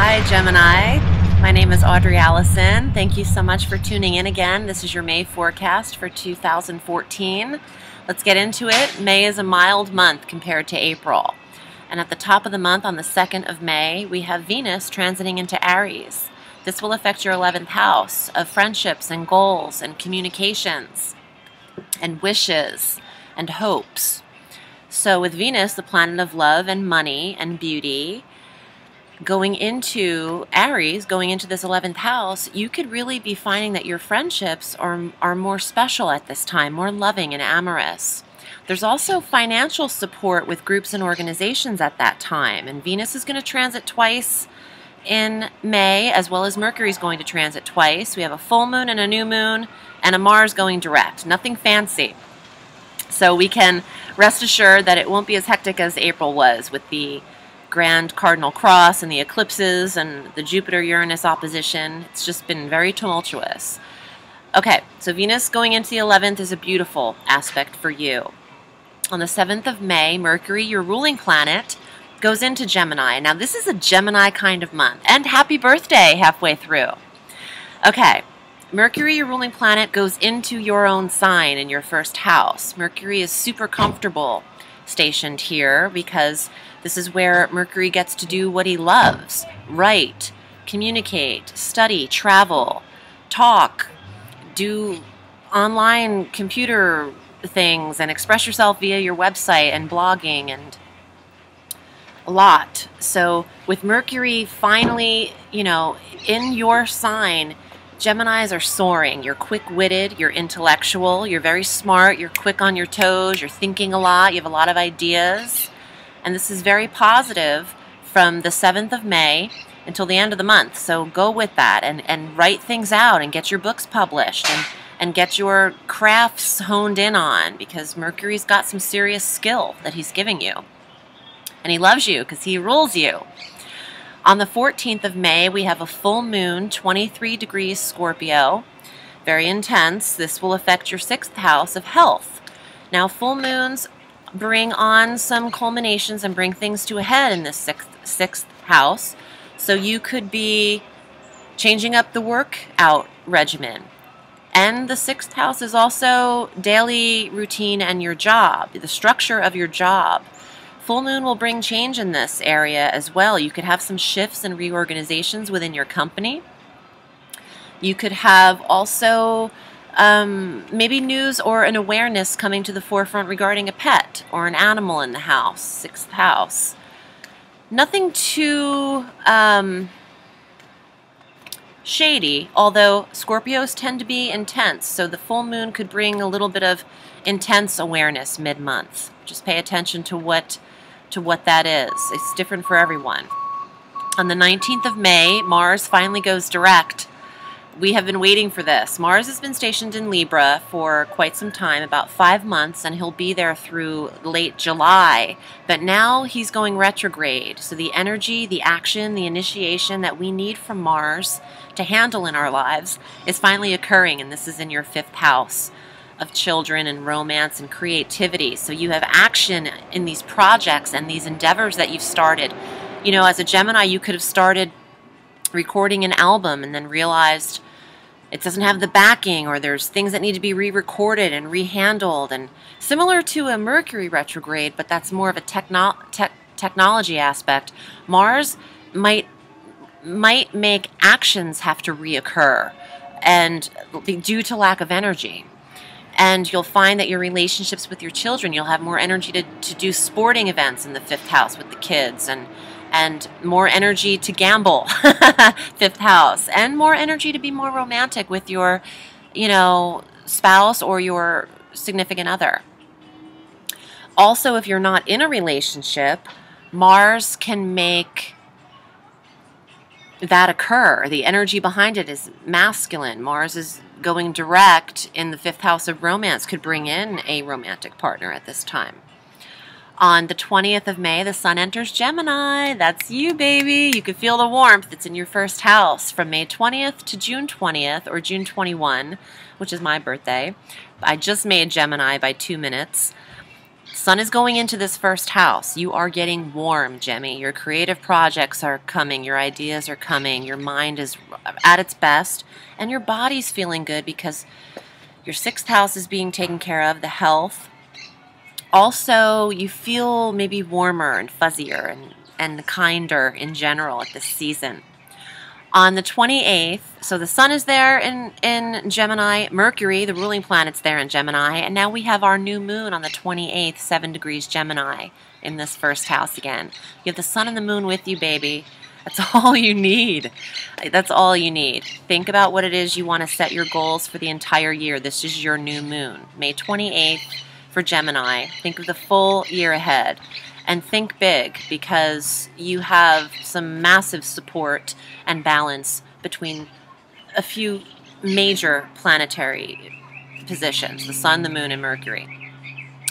Hi Gemini, my name is Audrey Alison. Thank you so much for tuning in again. This is your May forecast for 2014. Let's get into it. May is a mild month compared to April. And at the top of the month on the 2nd of May, we have Venus transiting into Aries. This will affect your 11th house of friendships and goals and communications and wishes and hopes. So with Venus, the planet of love and money and beauty, going into Aries, going into this 11th house, you could really be finding that your friendships are more special at this time, more loving and amorous. There's also financial support with groups and organizations at that time. And Venus is going to transit twice in May, as well as Mercury is going to transit twice. We have a full moon and a new moon, and a Mars going direct. Nothing fancy. So we can rest assured that it won't be as hectic as April was with the Grand Cardinal Cross and the eclipses and the Jupiter-Uranus opposition. It's just been very tumultuous. Okay, so Venus going into the 11th is a beautiful aspect for you. On the 7th of May, Mercury, your ruling planet, goes into Gemini. Now this is a Gemini kind of month. And happy birthday halfway through. Okay, Mercury, your ruling planet, goes into your own sign in your first house. Mercury is super comfortable stationed here because this is where Mercury gets to do what he loves: write, communicate, study, travel, talk, do online computer things, and express yourself via your website and blogging and a lot. So with Mercury finally, in your sign, Geminis are soaring. You're quick-witted, you're intellectual, you're very smart, you're quick on your toes, you're thinking a lot, you have a lot of ideas. And this is very positive from the 7th of May until the end of the month. So go with that and write things out and get your books published and get your crafts honed in on, because Mercury's got some serious skill that he's giving you. And he loves you because he rules you. On the 14th of May, we have a full moon, 23 degrees Scorpio. Very intense. This will affect your 6th house of health. Now, full moons bring on some culminations and bring things to a head in this sixth house. So you could be changing up the workout regimen. And the 6th house is also daily routine and your job, the structure of your job. Full moon will bring change in this area as well. You could have some shifts and reorganizations within your company. You could have also maybe news or an awareness coming to the forefront regarding a pet or an animal in the house, 6th house. Nothing too shady, although Scorpios tend to be intense, so the full moon could bring a little bit of intense awareness mid-month. Just pay attention to what that is. It's different for everyone. On the 19th of May, Mars finally goes direct. We have been waiting for this. Mars has been stationed in Libra for quite some time, about 5 months, and he'll be there through late July. But now he's going retrograde. So the energy, the action, the initiation that we need from Mars to handle in our lives is finally occurring, and this is in your 5th house of children and romance and creativity. So you have action in these projects and these endeavors that you've started. As a Gemini, you could have started recording an album and then realized it doesn't have the backing, or there's things that need to be re-recorded and rehandled, and similar to a Mercury retrograde, but that's more of a technology aspect. Mars might make actions have to reoccur and due to lack of energy. And you'll find that your relationships with your children, you'll have more energy to do sporting events in the 5th house with the kids, and more energy to gamble, 5th house, and more energy to be more romantic with your, spouse or your significant other. Also, if you're not in a relationship, Mars can make that occur. The energy behind it is masculine. Mars is going direct in the 5th house of romance, could bring in a romantic partner at this time. On the 20th of May, the sun enters Gemini. That's you, baby. You can feel the warmth. It's in your 1st house from May 20th to June 20th, or June 21, which is my birthday. I just made Gemini by 2 minutes. Sun is going into this first house. You are getting warm, Gemmy. Your creative projects are coming. Your ideas are coming. Your mind is at its best. And your body's feeling good because your 6th house is being taken care of, the health. Also, you feel maybe warmer and fuzzier and kinder in general at this season. On the 28th, so the Sun is there in Gemini, Mercury, the ruling planet's there in Gemini, and now we have our new moon on the 28th, 7 degrees Gemini in this first house again. You have the Sun and the moon with you, baby. That's all you need. That's all you need. Think about what it is you want to set your goals for the entire year. This is your new moon, May 28th for Gemini. Think of the full year ahead. And think big, because you have some massive support and balance between a few major planetary positions, the Sun, the Moon, and Mercury.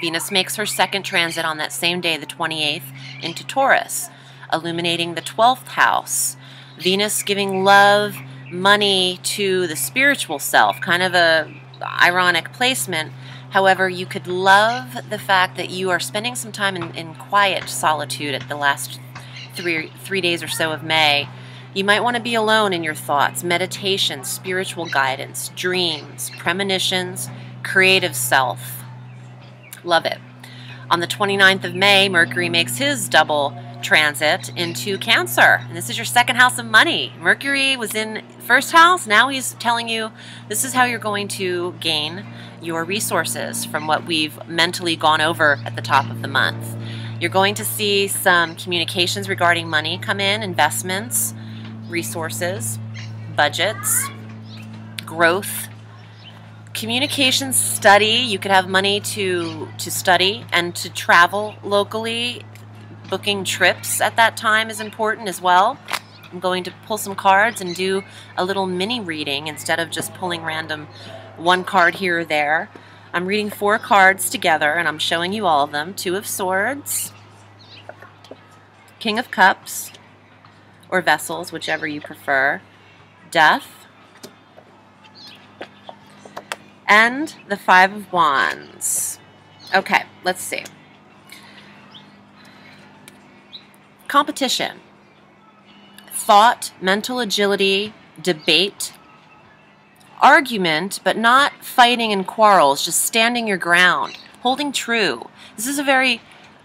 Venus makes her 2nd transit on that same day, the 28th, into Taurus, illuminating the 12th house. Venus giving love, money to the spiritual self, kind of a ironic placement. However, you could love the fact that you are spending some time in quiet solitude at the last three days or so of May. You might want to be alone in your thoughts, meditation, spiritual guidance, dreams, premonitions, creative self. Love it. On the 29th of May, Mercury makes his double transit into Cancer. And this is your 2nd house of money. Mercury was in 1st house. Now he's telling you this is how you're going to gain your resources from what we've mentally gone over at the top of the month. You're going to see some communications regarding money come in, investments, resources, budgets, growth, communications, study. You could have money to study and to travel locally. Booking trips at that time is important as well. I'm going to pull some cards and do a little mini reading instead of just pulling random one card here or there. I'm reading 4 cards together and I'm showing you all of them. 2 of Swords, King of Cups, or Vessels, whichever you prefer, Death, and the 5 of Wands. Okay, let's see. Competition, thought, mental agility, debate, argument, but not fighting and quarrels, just standing your ground, holding true. This is a very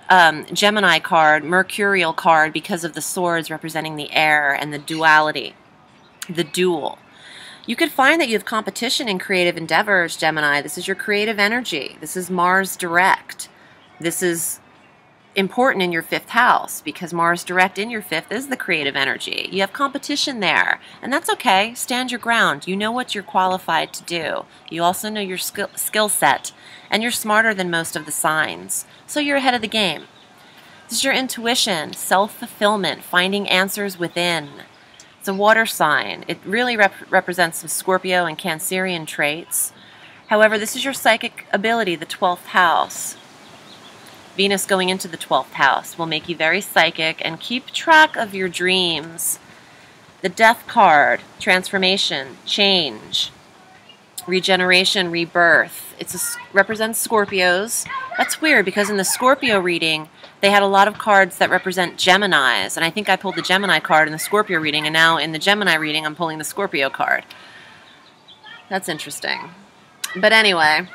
Gemini card, mercurial card, because of the swords representing the air and the duality, the duel. You could find that you have competition in creative endeavors, Gemini. This is your creative energy. This is Mars direct. This is important in your 5th house because Mars direct in your 5th is the creative energy. You have competition there, and that's okay. Stand your ground. You know what you're qualified to do. You also know your skill set, and you're smarter than most of the signs, so you're ahead of the game. This is your intuition, self-fulfillment, finding answers within. It's a water sign. It really represents some Scorpio and Cancerian traits. However, this is your psychic ability, the 12th house. Venus going into the 12th house will make you very psychic and keep track of your dreams. The Death card, transformation, change, regeneration, rebirth. It represents Scorpios. That's weird because in the Scorpio reading, they had a lot of cards that represent Geminis. And I think I pulled the Gemini card in the Scorpio reading, and now in the Gemini reading, I'm pulling the Scorpio card. That's interesting. But anyway,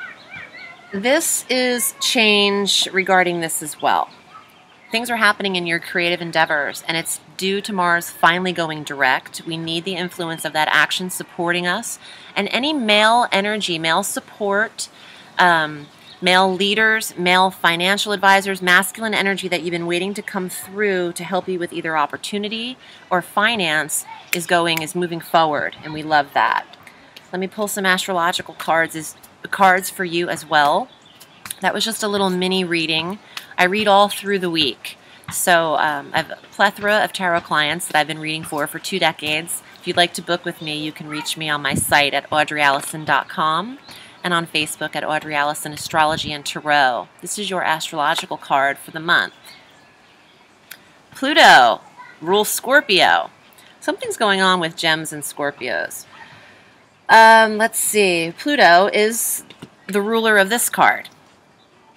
this is change regarding this as well. Things are happening in your creative endeavors, and it's due to Mars finally going direct. We need the influence of that action supporting us. And any male energy, male support, male leaders, male financial advisors, masculine energy that you've been waiting to come through to help you with either opportunity or finance is moving forward, and we love that. Let me pull some astrological cards for you as well. That was just a little mini reading. I read all through the week. So I have a plethora of tarot clients that I've been reading for 2 decades. If you'd like to book with me, you can reach me on my site at audreyallison.com and on Facebook at Audrey Allison Astrology and Tarot. This is your astrological card for the month. Pluto rules Scorpio. Something's going on with gems and Scorpios. Let's see. Pluto is the ruler of this card.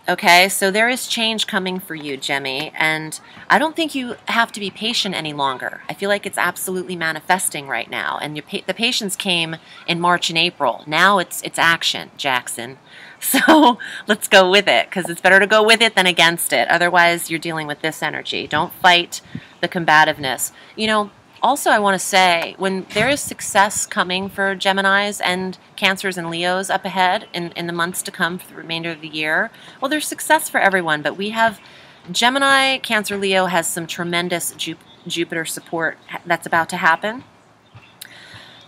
Okay, so there is change coming for you, Gemmy, and I don't think you have to be patient any longer. I feel like it's absolutely manifesting right now, and the patience came in March and April. Now it's action, Jackson. So let's go with it, because it's better to go with it than against it. Otherwise, you're dealing with this energy. Don't fight the combativeness. You know, also, I want to say, when there is success coming for Geminis and Cancers and Leos up ahead in the months to come for the remainder of the year, well, there's success for everyone, but we have Gemini, Cancer, Leo has some tremendous Jupiter support that's about to happen.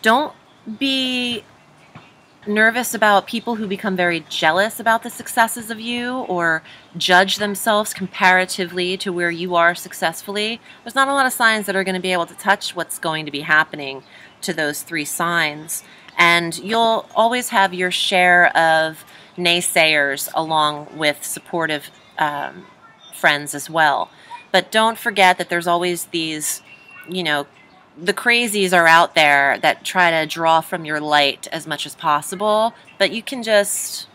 Don't be nervous about people who become very jealous about the successes of you or judge themselves comparatively to where you are successfully. There's not a lot of signs that are going to be able to touch what's going to be happening to those 3 signs. And you'll always have your share of naysayers along with supportive friends as well. But don't forget that there's always these, you know, the crazies are out there that try to draw from your light as much as possible, but you can just,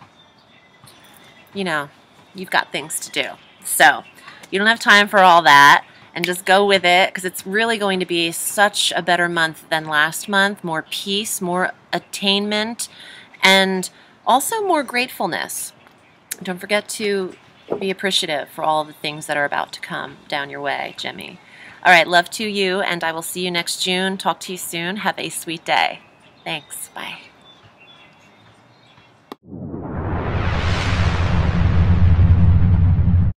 you know, you've got things to do. So you don't have time for all that, and just go with it, because it's really going to be such a better month than last month. More peace, more attainment, and also more gratefulness. Don't forget to be appreciative for all the things that are about to come down your way, Gemmy. All right, love to you, and I will see you next June. Talk to you soon. Have a sweet day. Thanks. Bye.